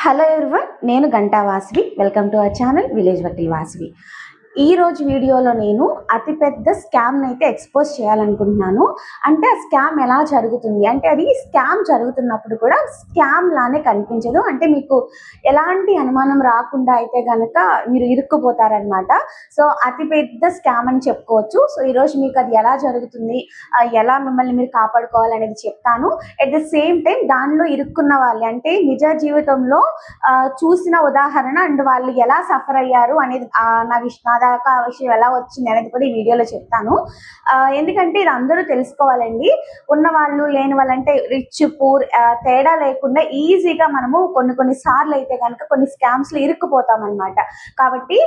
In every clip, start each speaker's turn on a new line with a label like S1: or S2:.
S1: Hello everyone, నేను Ganta Vasavi. Welcome to our channel village Vakeel Vasavi. ఈ రోజు వీడియోలో నేను అతిపెద్ద స్కామ్ అయితే ఎక్స్పోజ్ చేయాలనుకుంటున్నాను. అంటే ఆ స్కామ్ ఎలా జరుగుతుంది అంటే అది స్కామ్ జరుగుతున్నప్పుడు కూడా స్కామ్ లానే కనిపించదు. అంటే మీకు ఎలాంటి అనుమానం రాకుండా అయితే కనుక మీరు ఇరుక్కుపోతారనమాట. సో అతిపెద్ద స్కామ్ అని చెప్పుకోవచ్చు. సో ఈరోజు మీకు అది ఎలా జరుగుతుంది, ఎలా మిమ్మల్ని మీరు కాపాడుకోవాలనేది చెప్తాను. అట్ ద సేమ్ టైం దానిలో ఇరుక్కున్న వాళ్ళు అంటే నిజ జీవితంలో చూసిన ఉదాహరణ అండ్ వాళ్ళు ఎలా సఫర్ అయ్యారు అనేది నా దాకా ఆ విషయం ఎలా వచ్చింది అనేది కూడా ఈ వీడియోలో చెప్తాను. ఎందుకంటే ఇది అందరూ తెలుసుకోవాలండి. ఉన్న వాళ్ళు లేని వాళ్ళు అంటే రిచ్ పూర్ తేడా లేకుండా ఈజీగా మనము కొన్ని సార్లు అయితే కనుక కొన్ని స్కామ్స్ లో ఇరుక్కుపోతాం అనమాట. కాబట్టి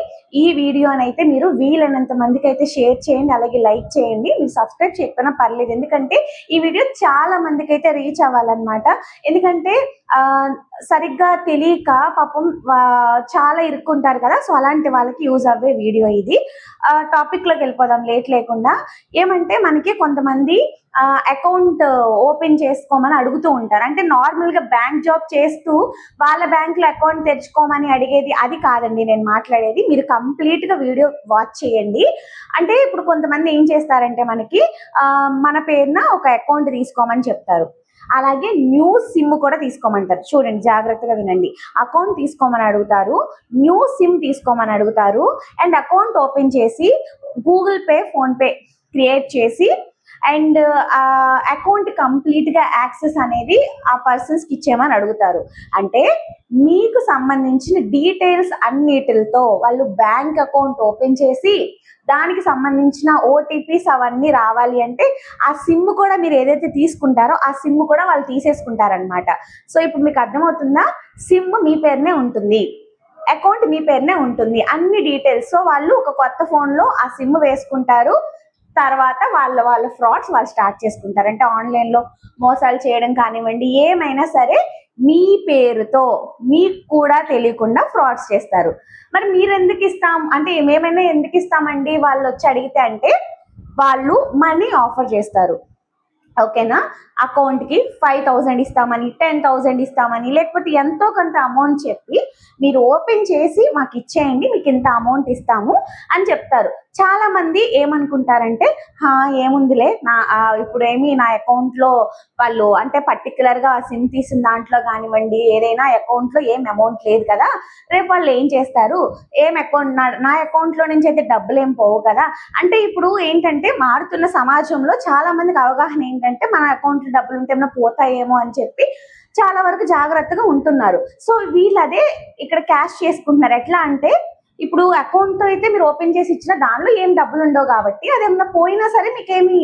S1: ఈ వీడియోని అయితే మీరు వీలైనంత మందికి అయితే షేర్ చేయండి, అలాగే లైక్ చేయండి. మీరు సబ్స్క్రైబ్ చేయకపోయినా పర్లేదు, ఎందుకంటే ఈ వీడియో చాలా మందికి అయితే రీచ్ అవ్వాలన్నమాట. ఎందుకంటే సరిగ్గా తెలియక పాపం చాలా ఇరుక్కుంటారు కదా. సో అలాంటి వాళ్ళకి యూజ్ అవ్వే వీడియో ఇది. టాపిక్ లోకి వెళ్ళిపోదాం లేట్ లేకుండా. ఏమంటే మనకి కొంతమంది అకౌంట్ ఓపెన్ చేసుకోమని అడుగుతూ ఉంటారు. అంటే నార్మల్ గా బ్యాంక్ జాబ్ చేస్తూ వాళ్ళ బ్యాంక్ లో అకౌంట్ తెచ్చుకోమని అడిగేది అది కాదండి నేను మాట్లాడేది. మీరు కంప్లీట్ గా వీడియో వాచ్ చేయండి. అంటే ఇప్పుడు కొంతమంది ఏం చేస్తారంటే మనకి మన పేరున ఒక అకౌంట్ తీసుకోమని చెప్తారు, అలాగే న్యూ సిమ్ కూడా తీసుకోమంటారు. చూడండి, జాగ్రత్తగా వినండి. అకౌంట్ తీసుకోమని అడుగుతారు, న్యూ సిమ్ తీసుకోమని అడుగుతారు, అండ్ అకౌంట్ ఓపెన్ చేసి Google pay, phone pay create చేసి అండ్ ఆ అకౌంట్ కంప్లీట్ గా యాక్సెస్ అనేది ఆ పర్సన్స్ కి ఇచ్చేయమని అడుగుతారు. అంటే మీకు సంబంధించిన డీటెయిల్స్ అన్నిటితో వాళ్ళు బ్యాంక్ అకౌంట్ ఓపెన్ చేసి దానికి సంబంధించిన ఓటీపీస్ అవన్నీ రావాలి అంటే ఆ సిమ్ కూడా మీరు ఏదైతే తీసుకుంటారో ఆ సిమ్ కూడా వాళ్ళు తీసేసుకుంటారనమాట. సో ఇప్పుడు మీకు అర్థమవుతుందా? సిమ్ మీ పేరునే ఉంటుంది, అకౌంట్ మీ పేరునే ఉంటుంది, అన్ని డీటెయిల్స్. సో వాళ్ళు ఒక కొత్త ఫోన్ లో ఆ సిమ్ వేసుకుంటారు. తర్వాత వాళ్ళ ఫ్రాడ్స్ వాళ్ళు స్టార్ట్ చేసుకుంటారు. అంటే ఆన్లైన్ లో మోసాలు చేయడం కానివ్వండి, ఏమైనా సరే మీ పేరుతో మీకు కూడా తెలియకుండా ఫ్రాడ్స్ చేస్తారు. మరి మీరు ఎందుకు ఇస్తాం అంటే ఏమైనా ఎందుకు ఇస్తామండి వాళ్ళు వచ్చి అడిగితే అంటే వాళ్ళు మనీ ఆఫర్ చేస్తారు. ఓకేనా? అకౌంట్ కి 5,000 ఇస్తామని, 10,000 ఇస్తామని, లేకపోతే ఎంతో కొంత అమౌంట్ చెప్పి మీరు ఓపెన్ చేసి మాకు ఇచ్చేయండి, మీకు ఇంత అమౌంట్ ఇస్తాము అని చెప్తారు. చాలా మంది ఏమనుకుంటారంటే ఏముందిలే ఇప్పుడు ఏమి నా అకౌంట్ లో వాళ్ళు అంటే పర్టికులర్ గా సిమ్ తీసిన దాంట్లో కానివ్వండి ఏదైనా అకౌంట్ లో ఏం అమౌంట్ లేదు కదా, రేపు వాళ్ళు ఏం చేస్తారు, ఏం అకౌంట్ నా అకౌంట్ లో నుంచి అయితే డబ్బులు ఏం పోవు కదా. అంటే ఇప్పుడు ఏంటంటే మారుతున్న సమాజంలో చాలా మందికి అవగాహన ఏంటంటే మన అకౌంట్ లో డబ్బులు ఉంటే ఏమైనా పోతాయేమో అని చెప్పి చాలా వరకు జాగ్రత్తగా ఉంటున్నారు. సో వీళ్ళు అదే ఇక్కడ క్యాష్ చేసుకుంటున్నారు. ఎట్లా అంటే ఇప్పుడు అకౌంట్ అయితే మీరు ఓపెన్ చేసి ఇచ్చిన దానిలో ఏం డబ్బులు ఉండవు కాబట్టి అది ఏమన్నా పోయినా సరే మీకేమి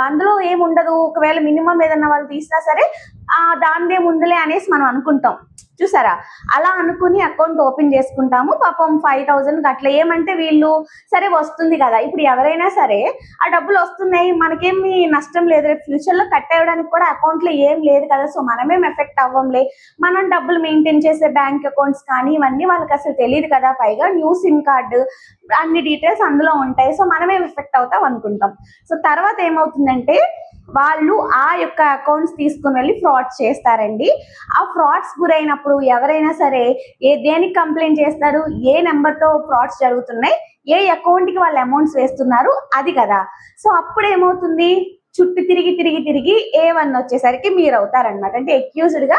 S1: అందులో ఏమి ఉండదు. ఒకవేళ మినిమం ఏదన్నా వాళ్ళు తీసినా సరే దానిదే ముందులే అనేసి మనం అనుకుంటాం. చూసారా? అలా అనుకుని అకౌంట్ ఓపెన్ చేసుకుంటాము. పాపం 5,000 అట్లా ఏమంటే వీళ్ళు సరే వస్తుంది కదా, ఇప్పుడు ఎవరైనా సరే ఆ డబ్బులు వస్తున్నాయి మనకేమి నష్టం లేదు, రేపు ఫ్యూచర్ లో కట్టేయడానికి కూడా అకౌంట్ లో ఏం లేదు కదా, సో మనమేం ఎఫెక్ట్ అవ్వంలే, మనం డబ్బులు మెయింటైన్ చేసే బ్యాంక్ అకౌంట్స్ కానీ ఇవన్నీ వాళ్ళకి అసలు తెలియదు కదా, పైగా న్యూ సిమ్ కార్డు అన్ని డీటెయిల్స్ అందులో ఉంటాయి, సో మనమేం ఎఫెక్ట్ అవుతాం అనుకుంటాం. సో తర్వాత ఏమవుతుందంటే వాళ్ళు ఆ యొక్క అకౌంట్స్ తీసుకుని వెళ్ళి ఫ్రాడ్స్ చేస్తారండి. ఆ ఫ్రాడ్స్ గురైనప్పుడు ఎవరైనా సరే దేనికి కంప్లైంట్ చేస్తారు, ఏ నెంబర్తో ఫ్రాడ్స్ జరుగుతున్నాయి, ఏ అకౌంట్కి వాళ్ళు అమౌంట్స్ వేస్తున్నారు అది కదా. సో అప్పుడు ఏమవుతుంది, చుట్టూ తిరిగి A1 వచ్చేసరికి మీరు అవుతారనమాట. అంటే అక్యూజ్డ్ గా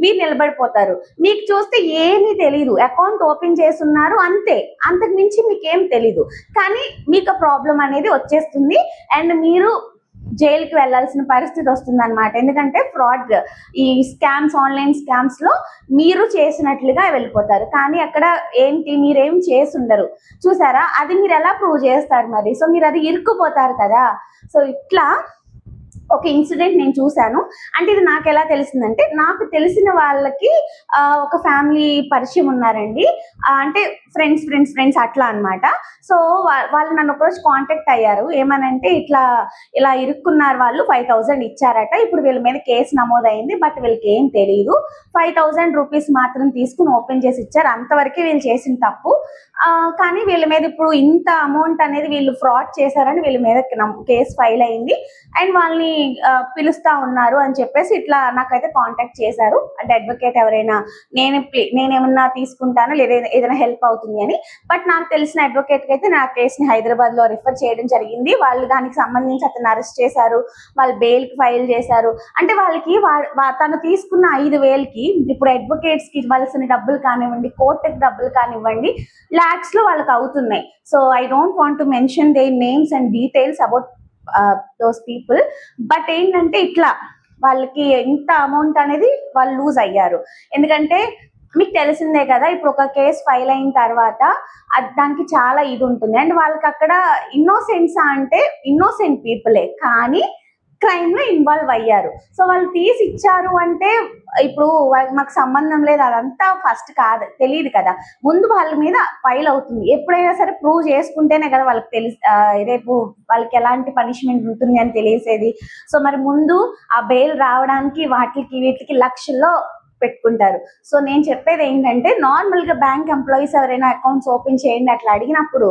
S1: మీరు నిలబడిపోతారు. మీకు చూస్తే ఏమీ తెలీదు, అకౌంట్ ఓపెన్ చేస్తున్నారు అంతే, అంతకు మించి మీకేం తెలీదు, కానీ మీకు ప్రాబ్లం అనేది వచ్చేస్తుంది అండ్ మీరు జైలుకి వెళ్లాల్సిన పరిస్థితి వస్తుంది అనమాట. ఎందుకంటే ఫ్రాడ్ ఈ స్కామ్స్, ఆన్లైన్ స్కామ్స్ లో మీరు చేసినట్లుగా వెళ్ళిపోతారు, కానీ అక్కడ ఏంటి మీరేం చేసి ఉండరు. చూసారా? అది మీరు ఎలా ప్రూవ్ చేస్తారు మరి? సో మీరు అది ఇరుక్కుపోతారు కదా. సో ఇట్లా ఒక ఇన్సిడెంట్ నేను చూశాను. అంటే ఇది నాకు ఎలా తెలిసిందంటే నాకు తెలిసిన వాళ్ళకి ఒక ఫ్యామిలీ పరిచయం ఉన్నారండి. అంటే ఫ్రెండ్స్ అట్లా అనమాట. సో వాళ్ళు నన్ను ఒకరోజు కాంటాక్ట్ అయ్యారు. ఏమనంటే ఇలా ఇరుక్కున్నారు, వాళ్ళు 5,000 ఇచ్చారట, ఇప్పుడు వీళ్ళ మీద కేసు నమోదైంది, బట్ వీళ్ళకి ఏం తెలియదు, 5,000 రూపీస్ మాత్రం తీసుకుని ఓపెన్ చేసి ఇచ్చారు, అంతవరకే వీళ్ళు చేసిన తప్పు, కానీ వీళ్ళ మీద ఇప్పుడు ఇంత అమౌంట్ అనేది వీళ్ళు ఫ్రాడ్ చేశారని వీళ్ళ మీద కేసు ఫైల్ అయింది. అండ్ వాళ్ళని పిలుస్తా ఉన్నారు అని చెప్పేసి ఇట్లా నాకైతే కాంటాక్ట్ చేశారు. అంటే అడ్వకేట్ ఎవరైనా నేనేమన్నా తీసుకుంటాను లేదా ఏదైనా హెల్ప్ అవుతుంది అని. బట్ నాకు తెలిసిన అడ్వకేట్కి అయితే నా కేసుని హైదరాబాద్లో రిఫర్ చేయడం జరిగింది. వాళ్ళు దానికి సంబంధించి అతను అరెస్ట్ చేశారు, వాళ్ళు బెయిల్కి ఫైల్ చేశారు. అంటే వాళ్ళకి తను తీసుకున్న 5,000కి ఇప్పుడు అడ్వకేట్స్కి ఇవ్వాల్సిన డబ్బులు కానివ్వండి, కోర్టుకి డబ్బులు కానివ్వండి, lakhs లో వాళ్ళకి అవుతున్నాయి. So I don't want to mention their names and details about those people. But ఏంటంటే ఇట్లా వాళ్ళకి ఇంత అమౌంట్ అనేది వాళ్ళు లూజ్ అయ్యారు. ఎందుకంటే మీకు తెలిసిందే కదా, ఇప్పుడు ఒక కేసు ఫైల్ అయిన తర్వాత దానికి చాలా ఇది ఉంటుంది. అండ్ వాళ్ళకి అక్కడ ఇన్నోసెంట్సా అంటే ఇన్నోసెంట్ పీపులే, కానీ క్రైమ్ లో ఇన్వాల్వ్ అయ్యారు. సో వాళ్ళు తీసి ఇచ్చారు అంటే ఇప్పుడు మాకు సంబంధం లేదు, అదంతా ఫస్ట్ కాదు, తెలియదు కదా. ముందు వాళ్ళ మీద ఫైల్ అవుతుంది. ఎప్పుడైనా సరే ప్రూవ్ చేసుకుంటేనే కదా వాళ్ళకి రేపు వాళ్ళకి ఎలాంటి పనిష్మెంట్ ఉంటుంది అని తెలిసేది. సో మరి ముందు ఆ బెయిల్ రావడానికి వీటికి లక్షల్లో పెట్టుకుంటారు. సో నేను చెప్పేది ఏంటంటే, నార్మల్ గా బ్యాంక్ ఎంప్లాయీస్ ఎవరైనా అకౌంట్స్ ఓపెన్ చేయండి అట్లా అడిగినప్పుడు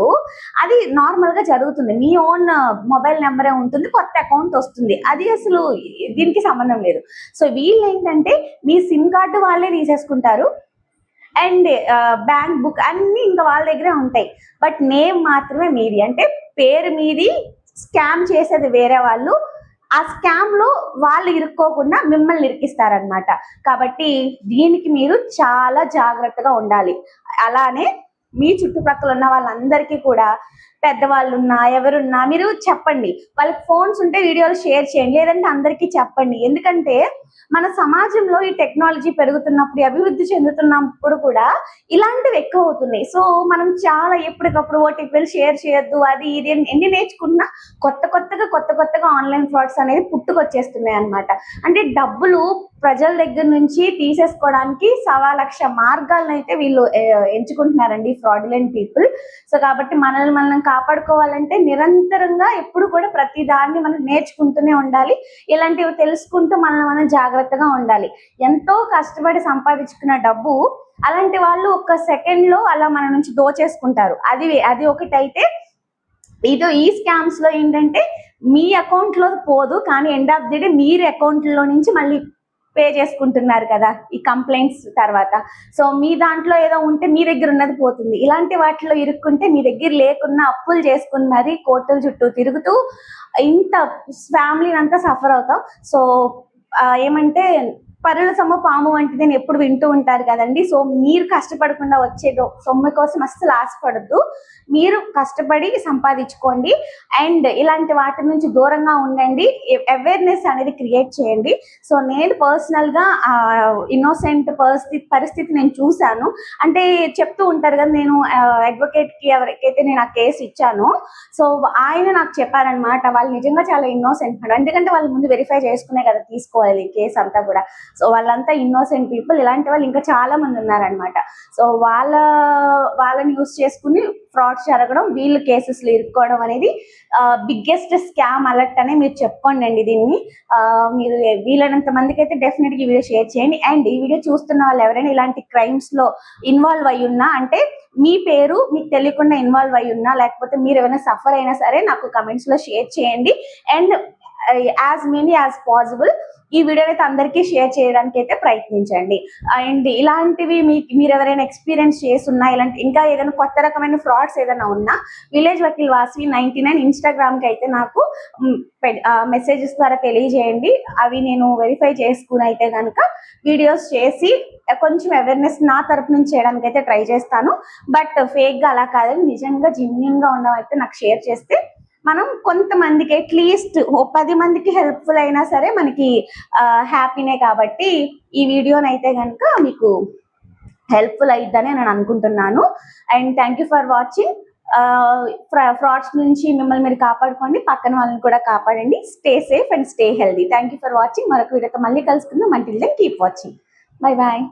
S1: అది నార్మల్ గా జరుగుతుంది. మీ ఓన్ మొబైల్ నెంబరే ఉంటుంది, కొత్త అకౌంట్ వస్తుంది, అది అసలు దీనికి సంబంధం లేదు. సో వీళ్ళు ఏంటంటే మీ సిమ్ కార్డు వాళ్ళే తీసేసుకుంటారు అండ్ బ్యాంక్ బుక్ అన్ని ఇంకా వాళ్ళ దగ్గరే ఉంటాయి. బట్ నేమ్ మాత్రమే మీది, అంటే పేరు మీది. స్కామ్ చేసేది వేరే వాళ్ళు, ఆ స్కామ్ లో వాళ్ళు ఇరుక్కోకుండా మిమ్మల్ని ఇరికిస్తారనమాట. కాబట్టి దీనికి మీరు చాలా జాగ్రత్తగా ఉండాలి. అలానే మీ చుట్టుపక్కల ఉన్న వాళ్ళందరికీ కూడా, పెద్దవాళ్ళున్నా ఎవరున్నా మీరు చెప్పండి. వాళ్ళకి ఫోన్స్ ఉంటే వీడియోలు షేర్ చేయండి, లేదంటే అందరికీ చెప్పండి. ఎందుకంటే మన సమాజంలో ఈ టెక్నాలజీ పెరుగుతున్నప్పుడు, అభివృద్ధి చెందుతున్నప్పుడు కూడా ఇలాంటివి ఎక్కువ అవుతున్నాయి. సో మనం చాలా ఎప్పటికప్పుడు ఓటీపీలు షేర్ చేయొద్దు, అది ఇది ఎన్ని నేర్చుకున్నా కొత్తగా ఆన్లైన్ ఫ్రాడ్స్ అనేది పుట్టుకొచ్చేస్తున్నాయి అనమాట. అంటే డబ్బులు ప్రజల దగ్గర నుంచి తీసేసుకోవడానికి 1,00,000 మార్గాలను అయితే వీళ్ళు ఎంచుకుంటున్నారండి, ఫ్రాడ్యులెంట్ పీపుల్. సో కాబట్టి మనం కాపాడుకోవాలంటే నిరంతరంగా ఎప్పుడు కూడా ప్రతి దాన్ని మనం నేర్చుకుంటూనే ఉండాలి. ఇలాంటివి తెలుసుకుంటూ మనం జాగ్రత్తగా ఉండాలి. ఎంతో కష్టపడి సంపాదించుకున్న డబ్బు అలాంటి వాళ్ళు ఒక్క సెకండ్ లో అలా మన నుంచి దోచేసుకుంటారు. అది ఒకటైతే ఈ స్కామ్స్ లో ఏంటంటే మీ అకౌంట్ లో పోదు, కానీ ఎండ్ ఆఫ్ ది డే మీరు అకౌంట్ లో నుంచి మళ్ళీ పే చేసుకుంటున్నారు కదా ఈ కంప్లైంట్స్ తర్వాత. సో మీ దాంట్లో ఏదో ఉంటే మీ దగ్గర ఉన్నది పోతుంది. ఇలాంటి వాటిలో ఇరుక్కుంటే మీ దగ్గర లేకున్నా అప్పులు చేసుకుని మరీ కోర్టుల చుట్టూ తిరుగుతూ ఇంత ఫ్యామిలీని అంతా సఫర్ అవుతాం. సో ఏమంటే పరుల సొమ్ము పాము వంటిది అని ఎప్పుడు వింటూ ఉంటారు కదండి. సో మీరు కష్టపడకుండా వచ్చే సొమ్ము కోసం అస్సలు ఆశపడద్దు. మీరు కష్టపడి సంపాదించుకోండి అండ్ ఇలాంటి వాటి నుంచి దూరంగా ఉండండి. అవేర్నెస్ అనేది క్రియేట్ చేయండి. సో నేను పర్సనల్గా ఇన్నోసెంట్ పరిస్థితి నేను చూశాను. అంటే చెప్తూ ఉంటారు కదా, నేను అడ్వకేట్కి ఎవరికైతే నేను ఆ కేసు ఇచ్చానో సో ఆయన నాకు చెప్పారనమాట, వాళ్ళు నిజంగా చాలా ఇన్నోసెంట్ మేడం. ఎందుకంటే వాళ్ళు ముందు వెరిఫై చేసుకునే కదా తీసుకోవాలి కేసు అంతా కూడా. సో వాళ్ళంతా ఇన్నోసెంట్ పీపుల్. ఇలాంటి వాళ్ళు ఇంకా చాలా మంది ఉన్నారనమాట. సో వాళ్ళని యూస్ చేసుకుని ఫ్రాడ్స్ జరగడం, వీళ్ళు కేసెస్లో ఇరుక్కోవడం అనేది బిగ్గెస్ట్ స్కామ్ అలర్ట్ అనే మీరు చెప్పుకోండి. దీన్ని మీరు వీలైనంత మందికి అయితే డెఫినెట్గా ఈ వీడియో షేర్ చేయండి. అండ్ ఈ వీడియో చూస్తున్న వాళ్ళు ఎవరైనా ఇలాంటి క్రైమ్స్ లో ఇన్వాల్వ్ అయి ఉన్నా, అంటే మీ పేరు మీకు తెలియకుండా ఇన్వాల్వ్ అయి ఉన్నా, లేకపోతే మీరు ఏమైనా సఫర్ అయినా సరే నాకు కమెంట్స్ లో షేర్ చేయండి. And as many as possible ఈ వీడియోని అయితే అందరికీ షేర్ చేయడానికి అయితే ప్రయత్నించండి. అండ్ ఇలాంటివి మీరు ఎవరైనా ఎక్స్పీరియన్స్ చేస్తున్నా, ఇలాంటి ఇంకా ఏదైనా కొత్త రకమైన ఫ్రాడ్స్ ఏదైనా ఉన్నా విలేజ్ వకీల్ వాసవి 99 ఇన్స్టాగ్రామ్కి అయితే నాకు మెసేజెస్ ద్వారా తెలియజేయండి. అవి నేను వెరిఫై చేసుకుని అయితే కనుక వీడియోస్ చేసి కొంచెం అవేర్నెస్ నా తరపు నుంచి చేయడానికి అయితే ట్రై చేస్తాను. బట్ ఫేక్గా అలా కాదని నిజంగా జెన్యూన్గా ఉన్నవైతే నాకు షేర్ చేస్తే మనం కొంతమందికి అట్లీస్ట్ 10 మందికి హెల్ప్ఫుల్ అయినా సరే మనకి హ్యాపీనే. కాబట్టి ఈ వీడియోని అయితే కనుక మీకు హెల్ప్ఫుల్ అయిద్దని నేను అనుకుంటున్నాను. And thank you for watching. Frauds నుంచి మిమ్మల్ని మీరు కాపాడుకోండి, పక్కన వాళ్ళని కూడా కాపాడండి. Stay safe and stay healthy. Thank you for watching. మరొక వీడియోతో మళ్ళీ కలుసుకుందాం. Until then keep watching. Bye bye.